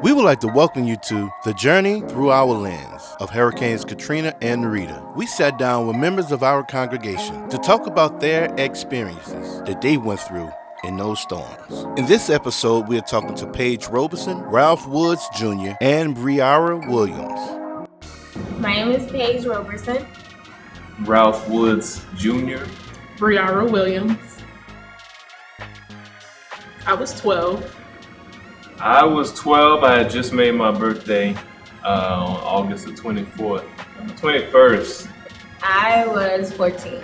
We would like to welcome you to The Journey Through Our Lens of Hurricanes Katrina and Rita. We sat down with members of our congregation to talk about their experiences that they went through in those storms. In this episode, we are talking to Paige Roberson, Ralph Woods Jr., and Briara Williams. My name is Paige Roberson. Ralph Woods Jr. Briara Williams. I was 12. I was 12. I had just made my birthday on August the 24th. 21st. I was 14.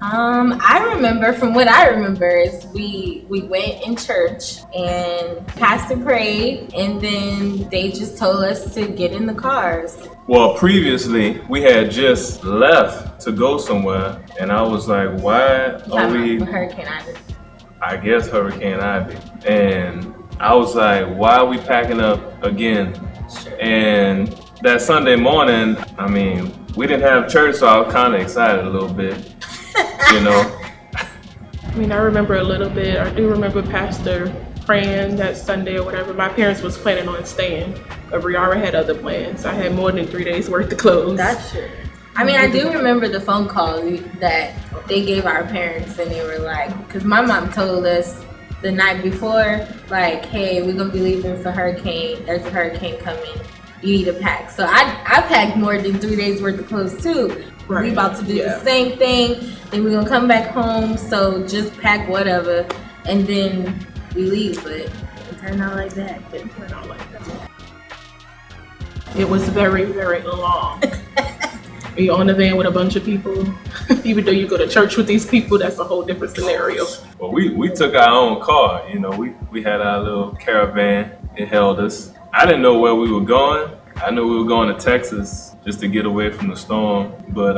I remember, from what I remember, is we went in church and pastor prayed, and then they just told us to get in the cars. Well, previously we had just left to go somewhere, and I was like, "Why are we?" Hurricane Ivy. I guess Hurricane Ivy, and I was like, "Why are we packing up again?" Sure. And that Sunday morning, I mean, we didn't have church, so I was kind of excited a little bit, you know. I mean, I remember a little bit. I do remember Pastor praying that Sunday or whatever. My parents was planning on staying, but Briara had other plans. I had more than 3 days worth of clothes. That's true. I mean, I do remember the phone call that they gave our parents, and they were like, because my mom told us the night before, like, hey, we're going to be leaving for hurricane. There's a hurricane coming. You need to pack. So I packed more than 3 days worth of clothes too. Right. We about to do the same thing. Then we're going to come back home. So just pack whatever. And then we leave. But it turned out like that. It didn't turn out like that. It was very, very long. You're on the van with a bunch of people. Even though you go to church with these people, that's a whole different scenario. Well, we took our own car, you know, we had our little caravan, it held us. I didn't know where we were going. I knew we were going to Texas just to get away from the storm. But,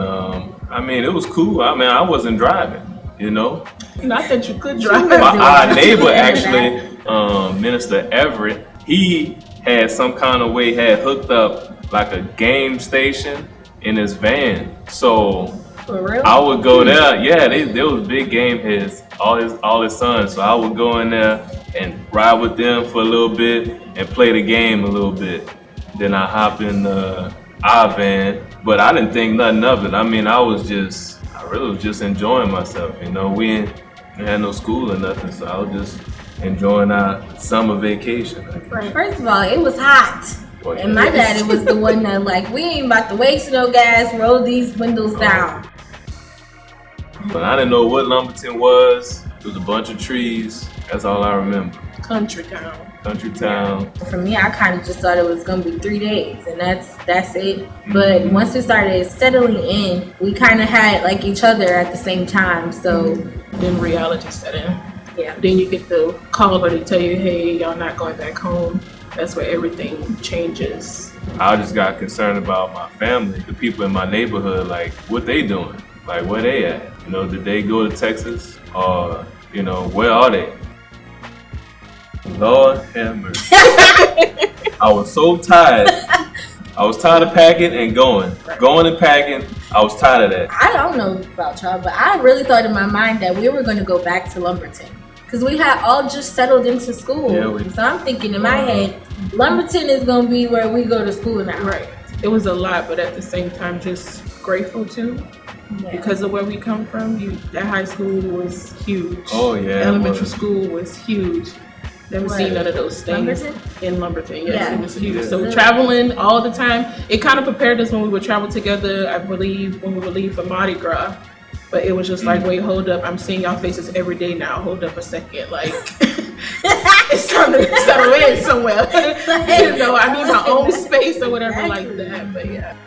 I mean, it was cool. I mean, I wasn't driving, you know. Not that you could drive. Our neighbor actually, Minister Everett, he had some kind of way, had hooked up like a game station in his van. So For real? I would go there. Yeah, there was big game heads, all his sons. So I would go in there and ride with them for a little bit and play the game a little bit. Then I hop in our van, but I didn't think nothing of it. I mean, I really was just enjoying myself. You know, we had no school or nothing, so I was just enjoying our summer vacation. Right. First of all, it was hot. Well, And my daddy was the one that, like, we ain't about to waste no gas, roll these windows down. But I didn't know what Lumberton was. It was a bunch of trees. That's all I remember. Country town. Country town. For me, I kind of just thought it was going to be 3 days, and that's it. But once we started settling in, we kind of had, like, each other at the same time, so. Then reality set in. Yeah. Then you get the call where they tell you, hey, y'all not going back home. That's where everything changes. I just got concerned about my family, the people in my neighborhood, like what they doing, like where they at. You know, did they go to Texas, or you know, where are they? Lord have mercy. I was so tired. I was tired of packing and going and packing. I was tired of that. I don't know about y'all, but I really thought in my mind that we were going to go back to Lumberton. Because we had all just settled into school. Yeah, so I'm thinking in my head, Lumberton is going to be where we go to school now. Right. It was a lot, but at the same time, just grateful too. Yeah. Because of where we come from, that high school was huge. Oh, yeah. Elementary school was huge. Never seen none of those things. Lumberton? In Lumberton, yes, Yeah. it was huge. Yeah. So traveling all the time, it kind of prepared us when we would travel together, I believe, when we would leave for Mardi Gras. But it was just like, wait, hold up, I'm seeing y'all faces every day now. Hold up a second, like, it's time to settle in somewhere. You know, I need my own space or whatever like that, but yeah.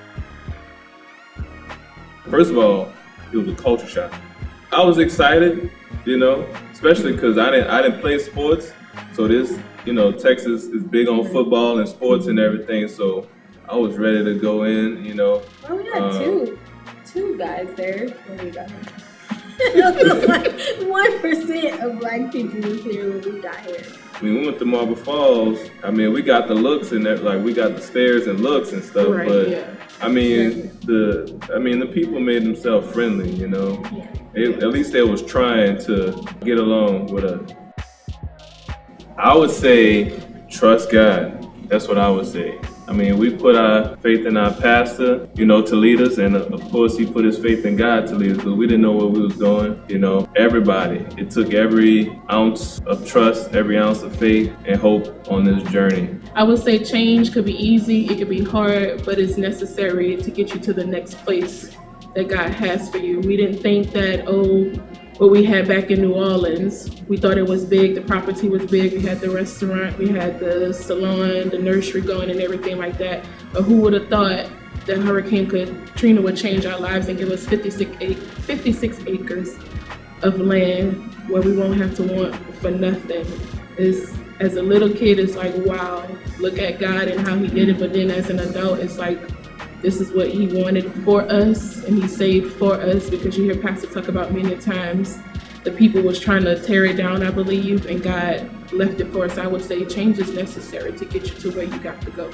First of all, it was a culture shock. I was excited, you know, especially because I didn't play sports. So this, you know, Texas is big on football and sports and everything. So I was ready to go in, you know. Well, we had two guys there when we got here. It was like 1% of black people was here when we got here. I mean, we went to Marble Falls. I mean, we got the looks and that, like we got the stares and looks and stuff. Right, but yeah. I mean, the people made themselves friendly. You know, at least they was trying to get along with us. I would say trust God. That's what I would say. I mean, we put our faith in our pastor, to lead us, and of course he put his faith in God to lead us, because we didn't know where we was going. Everybody. It took every ounce of trust, every ounce of faith and hope on this journey. I would say change could be easy, it could be hard, but it's necessary to get you to the next place that God has for you. We didn't think that, what we had back in New Orleans, we thought it was big, the property was big, we had the restaurant, we had the salon, the nursery going and everything like that. But who would have thought that Hurricane Katrina would change our lives and give us 56 acres of land where we won't have to want for nothing. As a little kid, it's like, wow, look at God and how he did it. But then as an adult, it's like, this is what he wanted for us and he saved for us, because you hear Pastor talk about many times the people was trying to tear it down, I believe, and God left it for us. I would say change is necessary to get you to where you got to go.